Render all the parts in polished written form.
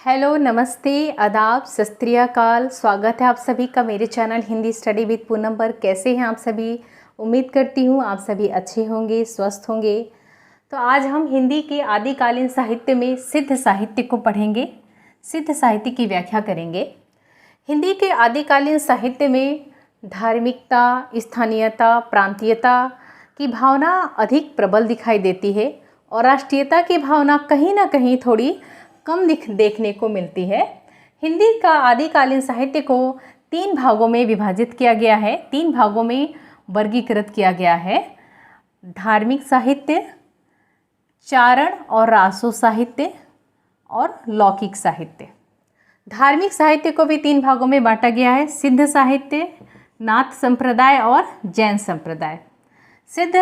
Hello, नमस्ते, आदाब, सत श्री अकाल। स्वागत है आप सभी का मेरे channel Hindi study with Poonam पर। कैसे हैं आप सभी? उम्मीद करती हूँ आप सभी अच्छे होंगे, स्वस्थ होंगे। तो आज हम हिंदी के आदिकालीन साहित्य में सिद्ध साहित्य को पढ़ेंगे, सिद्ध साहित्य की व्याख्या करेंगे। हिंदी के आदिकालीन साहित्य में धार्मिकता, स्थानीयता, प्रांतीयता की भावना अधिक प्रबल दिखाई देती है और राष्ट्रीयता की भावना कहीं ना कहीं थोड़ी कम देखने को मिलती है। हिंदी का आदिकालीन साहित्य को 3 भागों में विभाजित किया गया है, 3 भागों में वर्गीकृत किया गया है। धार्मिक साहित्य, चारण और रासो साहित्य और लौकिक साहित्य। धार्मिक साहित्य को भी 3 भागों में बांटा गया है, सिद्ध साहित्य, नाथ संप्रदाय और जैन संप्रदाय। सिद्ध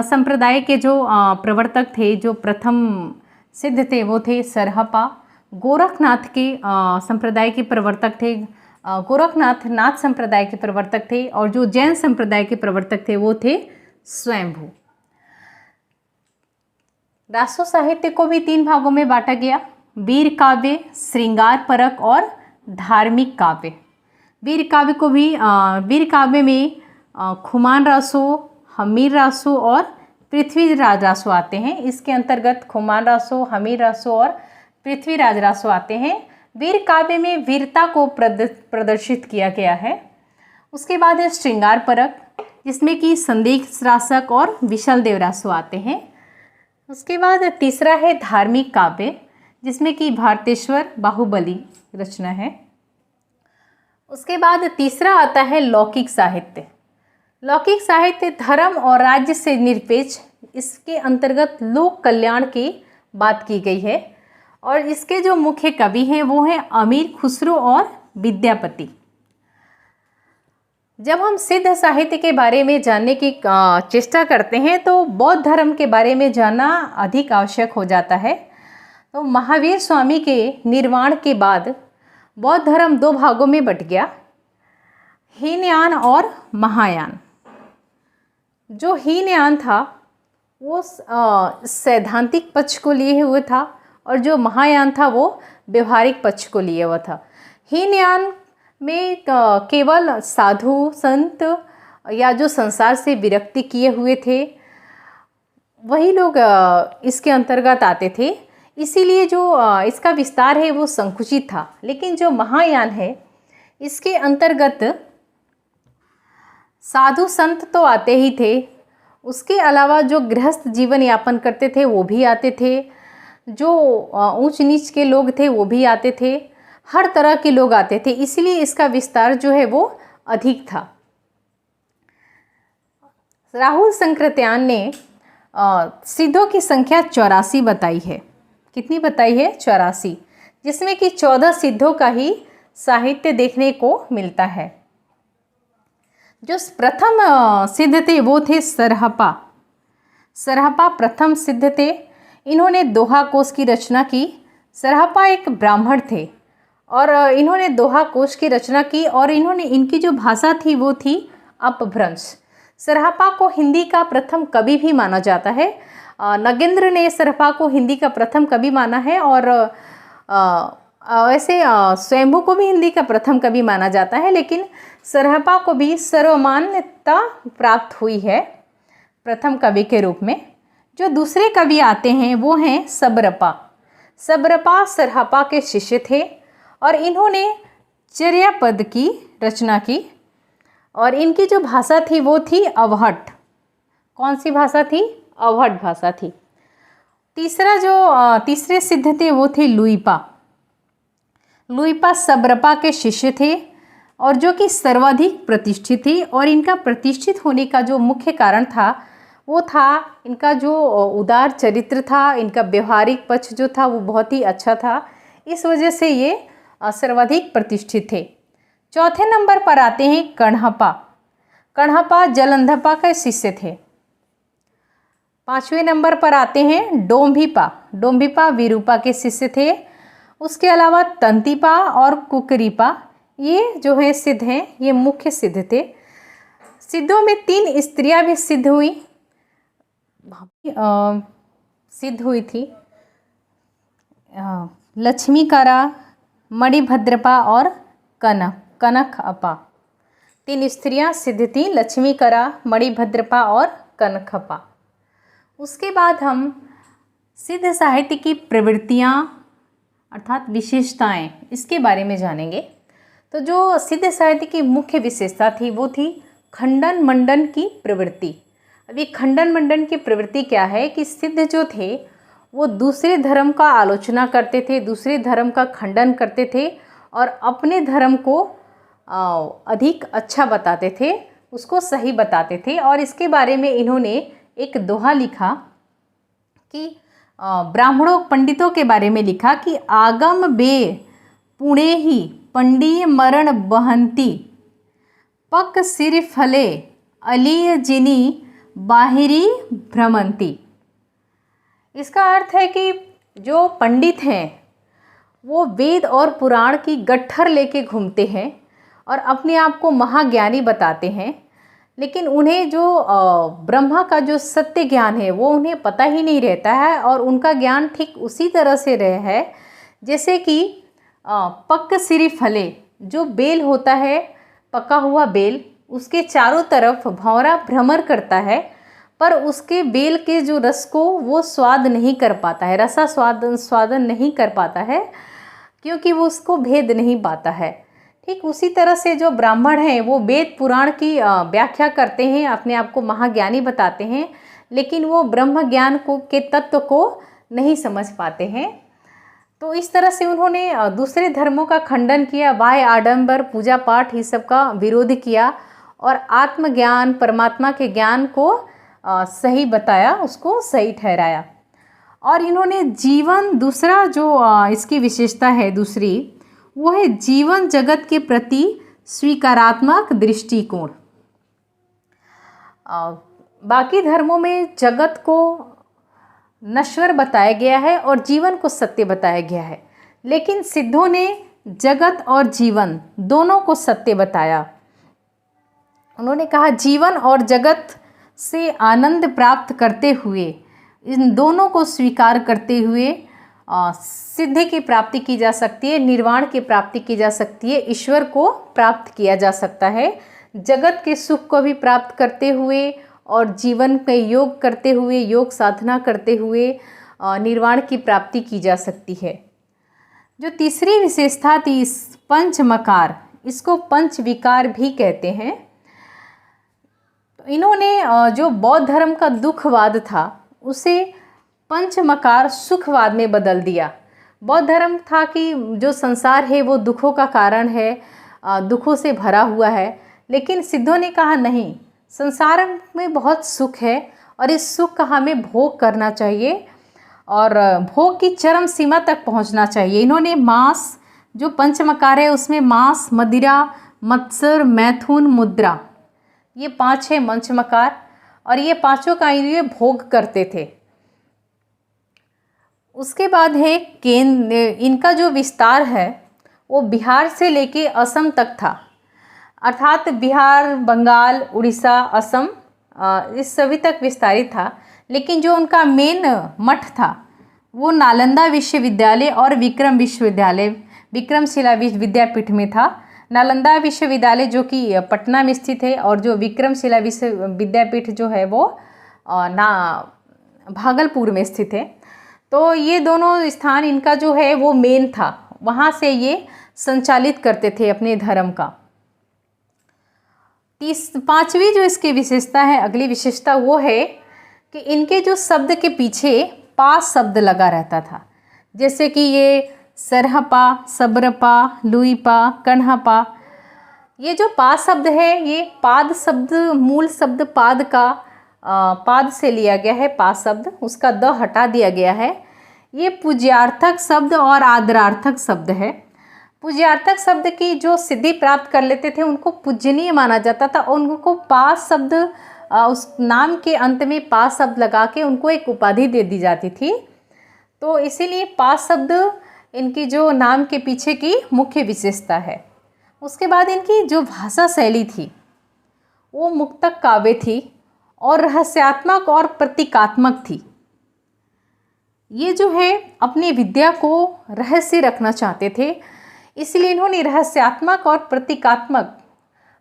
संप्रदाय के जो प्रवर्तक थे, जो प्रथम सिद्ध थे, वो थे सरहपा। गोरखनाथ के संप्रदाय के प्रवर्तक थे, गोरखनाथ नाथ संप्रदाय के प्रवर्तक थे। और जो जैन संप्रदाय के प्रवर्तक थे वो थे स्वयंभू। रासो साहित्य को भी 3 भागों में बांटा गया, वीर काव्य, श्रृंगार परक और धार्मिक काव्य। वीर काव्य में खुमान रासो, हमीर रासो और पृथ्वीराज रासो आते हैं। इसके अंतर्गत खुमान रासो, हमीर रासो और पृथ्वीराज रासो आते हैं। वीर काव्य में वीरता को प्रदर्शित किया गया है। उसके बाद है श्रृंगार परक, जिसमें कि संदेश रासक और विशल देव रासो आते हैं। उसके बाद तीसरा है धार्मिक काव्य, जिसमें कि भारतेश्वर बाहुबली रचना है। उसके बाद तीसरा आता है लौकिक साहित्य। लौकिक साहित्य धर्म और राज्य से निरपेक्ष, इसके अंतर्गत लोक कल्याण की बात की गई है। और इसके जो मुख्य कवि हैं वो हैं अमीर खुसरो और विद्यापति। जब हम सिद्ध साहित्य के बारे में जानने की चेष्टा करते हैं तो बौद्ध धर्म के बारे में जानना अधिक आवश्यक हो जाता है। तो महावीर स्वामी के निर्वाण के बाद बौद्ध धर्म 2 भागों में बट गया, हीनयान और महायान। जो हीनयान था वो सैद्धांतिक पक्ष को लिए हुए था और जो महायान था वो व्यवहारिक पक्ष को लिए हुआ था। हीनयान में केवल साधु संत या जो संसार से विरक्ति किए हुए थे वही लोग इसके अंतर्गत आते थे, इसीलिए जो इसका विस्तार है वो संकुचित था। लेकिन जो महायान है इसके अंतर्गत साधु संत तो आते ही थे, उसके अलावा जो गृहस्थ जीवन यापन करते थे वो भी आते थे, जो ऊंच नीच के लोग थे वो भी आते थे, हर तरह के लोग आते थे, इसलिए इसका विस्तार जो है वो अधिक था। राहुल संकृत्यान ने सिद्धों की संख्या 84 बताई है। कितनी बताई है? 84, जिसमें कि 14 सिद्धों का ही साहित्य देखने को मिलता है। जो प्रथम सिद्ध थे वो थे सरहपा। सरहपा प्रथम सिद्ध थे। इन्होंने दोहा कोश की रचना की। सरहपा एक ब्राह्मण थे और इन्होंने दोहा कोश की रचना की और इनकी जो भाषा थी वो थी अपभ्रंश। सरहपा को हिंदी का प्रथम कवि भी माना जाता है। नगेंद्र ने सरहपा को हिंदी का प्रथम कवि माना है और वैसे स्वयंभू को भी हिंदी का प्रथम कवि माना जाता है, लेकिन सरहपा को भी सर्वमान्यता प्राप्त हुई है प्रथम कवि के रूप में। जो दूसरे कवि आते हैं वो हैं सबरपा। सबरपा सरहपा के शिष्य थे और इन्होंने चर्यापद की रचना की और इनकी जो भाषा थी वो थी अवहट। कौन सी भाषा थी? अवहट भाषा थी। तीसरे सिद्ध थे वो थे लुइपा। लुइपा सबरपा के शिष्य थे और जो कि सर्वाधिक प्रतिष्ठित थे। और इनका प्रतिष्ठित होने का जो मुख्य कारण था वो था इनका जो उदार चरित्र था, इनका व्यवहारिक पक्ष जो था वो बहुत ही अच्छा था, इस वजह से ये सर्वाधिक प्रतिष्ठित थे। चौथे नंबर पर आते हैं कण्हपा। कण्हपा जलंधरपा के शिष्य थे। 5वें नंबर पर आते हैं डोम्भिपा। डोम्भिपा विरूपा के शिष्य थे। उसके अलावा तंतिपा और कुकरीपा, ये जो है सिद्ध हैं, ये मुख्य सिद्ध थे। सिद्धों में 3 स्त्रियां भी सिद्ध हुई थी। लक्ष्मीकरा, मणिभद्रपा और कनकअपा। 3 स्त्रियां सिद्ध थीं, लक्ष्मीकरा, मणिभद्रपा और कनकअपा। उसके बाद हम सिद्ध साहित्य की प्रवृत्तियाँ अर्थात विशेषताएं, इसके बारे में जानेंगे। तो जो सिद्ध साहित्य की मुख्य विशेषता थी वो थी खंडन मंडन की प्रवृत्ति। अब ये खंडन मंडन की प्रवृत्ति क्या है कि सिद्ध जो थे वो दूसरे धर्म का आलोचना करते थे, दूसरे धर्म का खंडन करते थे और अपने धर्म को अधिक अच्छा बताते थे, उसको सही बताते थे। और इसके बारे में इन्होंने एक दोहा लिखा कि ब्राह्मणों पंडितों के बारे में लिखा कि आगम बे पुणे ही पंडीय मरण बहंती, पक सिर फले अलीय जिनी बाहिरी भ्रमंती। इसका अर्थ है कि जो पंडित हैं वो वेद और पुराण की गट्ठर लेके घूमते हैं और अपने आप को महाज्ञानी बताते हैं, लेकिन उन्हें जो ब्रह्मा का जो सत्य ज्ञान है वो उन्हें पता ही नहीं रहता है। और उनका ज्ञान ठीक उसी तरह से रहा है जैसे कि पक्क सिरी फले, जो बेल होता है, पका हुआ बेल, उसके चारों तरफ भंवरा भ्रमर करता है पर उसके बेल के जो रस को वो स्वाद नहीं कर पाता है, रसा स्वादन नहीं कर पाता है, क्योंकि वो उसको भेद नहीं पाता है। ठीक उसी तरह से जो ब्राह्मण हैं वो वेद पुराण की व्याख्या करते हैं, अपने आप को महाज्ञानी बताते हैं, लेकिन वो ब्रह्म ज्ञान को के तत्व को नहीं समझ पाते हैं। तो इस तरह से उन्होंने दूसरे धर्मों का खंडन किया, बाह्य आडंबर, पूजा पाठ, ये सब का विरोध किया और आत्मज्ञान, परमात्मा के ज्ञान को सही बताया, उसको सही ठहराया। और इन्होंने जीवन, दूसरा जो इसकी विशेषता है दूसरी, वो है जीवन जगत के प्रति स्वीकारात्मक दृष्टिकोण। बाकी धर्मों में जगत को नश्वर बताया गया है और जीवन को सत्य बताया गया है, लेकिन सिद्धों ने जगत और जीवन दोनों को सत्य बताया। उन्होंने कहा जीवन और जगत से आनंद प्राप्त करते हुए, इन दोनों को स्वीकार करते हुए सिद्धि की प्राप्ति की जा सकती है, निर्वाण की प्राप्ति की जा सकती है, ईश्वर को प्राप्त किया जा सकता है। जगत के सुख को भी प्राप्त करते हुए और जीवन में योग करते हुए, योग साधना करते हुए निर्वाण की प्राप्ति की जा सकती है। जो तीसरी विशेषता थी पंचमकार, इसको पंचविकार भी कहते हैं। इन्होंने जो बौद्ध धर्म का दुखवाद था उसे पंचमकार सुखवाद में बदल दिया। बौद्ध धर्म था कि जो संसार है वो दुखों का कारण है, दुखों से भरा हुआ है, लेकिन सिद्धों ने कहा नहीं, संसार में बहुत सुख है और इस सुख का हमें भोग करना चाहिए और भोग की चरम सीमा तक पहुंचना चाहिए। इन्होंने मांस, जो पंचमकार है उसमें मांस, मदिरा, मत्सर, मैथुन, मुद्रा, ये 5 है पंचमकार और ये 5 का ये भोग करते थे। उसके बाद है इनका जो विस्तार है वो बिहार से लेके असम तक था, अर्थात बिहार, बंगाल, उड़ीसा, असम, इस सभी तक विस्तारित था। लेकिन जो उनका मेन मठ था वो नालंदा विश्वविद्यालय और विक्रमशिला विद्यापीठ में था। नालंदा विश्वविद्यालय जो कि पटना में स्थित है और जो विक्रमशिला विद्यापीठ जो है वो भागलपुर में स्थित है। तो ये दोनों स्थान इनका जो है वो मेन था, वहाँ से ये संचालित करते थे अपने धर्म का। 5वीं जो इसकी विशेषता है, अगली विशेषता वो है कि इनके जो शब्द के पीछे पा शब्द लगा रहता था, जैसे कि ये सरहपा, सबरपा, लुईपा, कन्हपा। ये जो पा शब्द है ये पाद शब्द, मूल शब्द पाद का पाद से लिया गया है, पा शब्द, उसका द हटा दिया गया है। ये पूज्यार्थक शब्द और आदरार्थक शब्द है। पूज्यार्थक शब्द की जो सिद्धि प्राप्त कर लेते थे उनको पूजनीय माना जाता था और उनको पा शब्द, उस नाम के अंत में पा शब्द लगा के उनको एक उपाधि दे दी जाती थी। तो इसीलिए पा शब्द इनकी जो नाम के पीछे की मुख्य विशेषता है। उसके बाद इनकी जो भाषा शैली थी वो मुक्तक काव्य थी और रहस्यात्मक और प्रतीकात्मक थी। ये जो है अपनी विद्या को रहस्य रखना चाहते थे, इसलिए इन्होंने रहस्यात्मक और प्रतीकात्मक,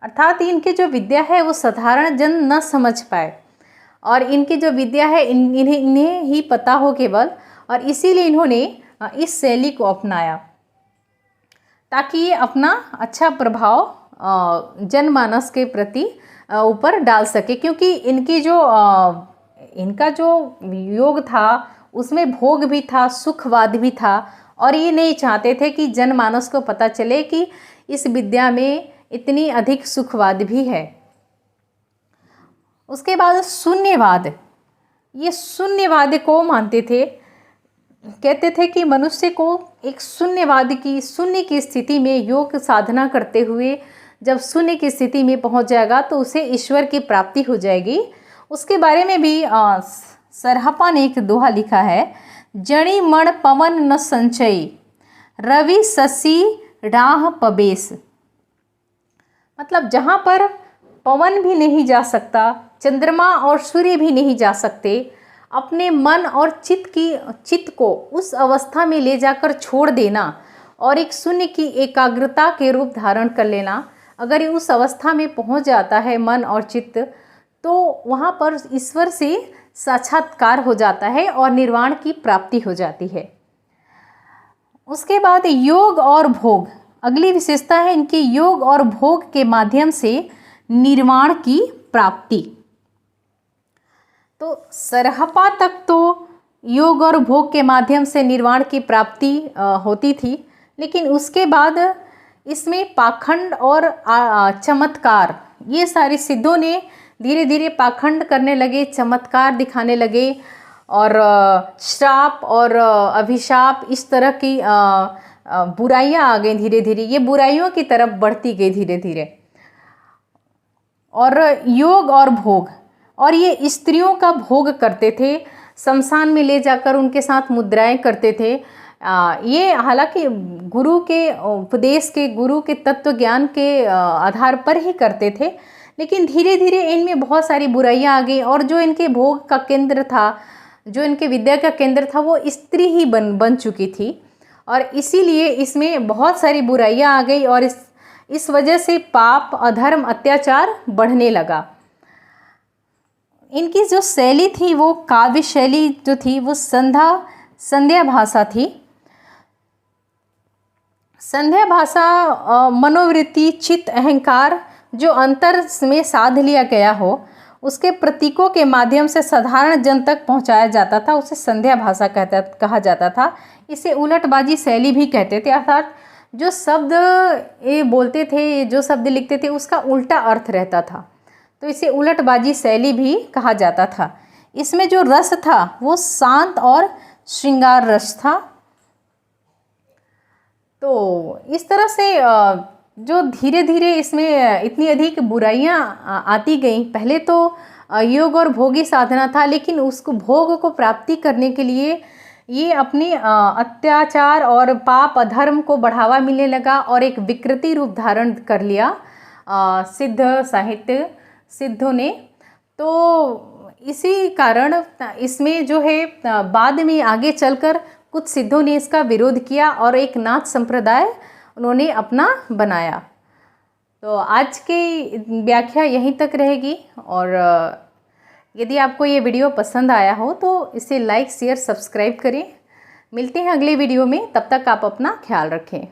अर्थात इनकी जो विद्या है वो साधारण जन न समझ पाए और इनकी जो विद्या है इन्हें ही पता हो केवल, और इसीलिए इन्होंने इस शैली को अपनाया ताकि ये अपना अच्छा प्रभाव जनमानस के प्रति ऊपर डाल सके। क्योंकि इनका जो योग था उसमें भोग भी था, सुखवाद भी था, और ये नहीं चाहते थे कि जनमानस को पता चले कि इस विद्या में इतनी अधिक सुखवाद भी है। उसके बाद शून्यवाद, ये शून्यवाद को मानते थे, कहते थे कि मनुष्य को एक शून्य की स्थिति में योग साधना करते हुए जब शून्य की स्थिति में पहुंच जाएगा तो उसे ईश्वर की प्राप्ति हो जाएगी। उसके बारे में भी सरहपा ने एक दोहा लिखा है, जणी मण पवन न संचयी, रवि शशि राह पबेश। मतलब जहाँ पर पवन भी नहीं जा सकता, चंद्रमा और सूर्य भी नहीं जा सकते, अपने मन और चित्त को उस अवस्था में ले जाकर छोड़ देना और एक शून्य की एकाग्रता के रूप धारण कर लेना। अगर ये उस अवस्था में पहुंच जाता है मन और चित्त, तो वहाँ पर ईश्वर से साक्षात्कार हो जाता है और निर्वाण की प्राप्ति हो जाती है। उसके बाद योग और भोग, अगली विशेषता है इनकी योग और भोग के माध्यम से निर्वाण की प्राप्ति। तो सरहपा तक तो योग और भोग के माध्यम से निर्वाण की प्राप्ति होती थी, लेकिन उसके बाद इसमें पाखंड और चमत्कार, ये सारी सिद्धों ने धीरे धीरे पाखंड करने लगे, चमत्कार दिखाने लगे और श्राप और अभिशाप, इस तरह की बुराइयां आ गई धीरे धीरे। ये बुराइयों की तरफ बढ़ती गई धीरे धीरे। और योग और भोग, और ये स्त्रियों का भोग करते थे, शमशान में ले जाकर उनके साथ मुद्राएं करते थे। ये हालांकि गुरु के उपदेश के, गुरु के तत्व ज्ञान के आधार पर ही करते थे, लेकिन धीरे धीरे इनमें बहुत सारी बुराइयां आ गई और जो इनके भोग का केंद्र था, जो इनके विद्या का केंद्र था, वो स्त्री ही बन चुकी थी और इसीलिए इसमें बहुत सारी बुराइयां आ गई और इस वजह से पाप, अधर्म, अत्याचार बढ़ने लगा। इनकी जो शैली थी, वो काव्य शैली जो थी, वो संध्या भाषा थी। संध्या भाषा मनोवृत्ति, चित्त, अहंकार जो अंतर में साध लिया गया हो, उसके प्रतीकों के माध्यम से साधारण जन तक पहुंचाया जाता था, उसे संध्या भाषा कहा जाता था। इसे उलटबाजी शैली भी कहते थे, अर्थात जो शब्द ये बोलते थे, जो शब्द लिखते थे, उसका उल्टा अर्थ रहता था, तो इसे उलटबाजी शैली भी कहा जाता था। इसमें जो रस था वो शांत और श्रृंगार रस था। तो इस तरह से जो धीरे धीरे इसमें इतनी अधिक बुराइयां आती गईं। पहले तो योग और भोगी साधना था, लेकिन उसको भोग को प्राप्ति करने के लिए ये अपने अत्याचार और पाप, अधर्म को बढ़ावा मिलने लगा और एक विकृति रूप धारण कर लिया सिद्धों ने। तो इसी कारण इसमें जो है बाद में आगे चलकर कुछ सिद्धों ने इसका विरोध किया और एक नाथ संप्रदाय उन्होंने अपना बनाया। तो आज की व्याख्या यहीं तक रहेगी और यदि आपको ये वीडियो पसंद आया हो तो इसे लाइक, शेयर, सब्सक्राइब करें। मिलते हैं अगले वीडियो में, तब तक आप अपना ख्याल रखें।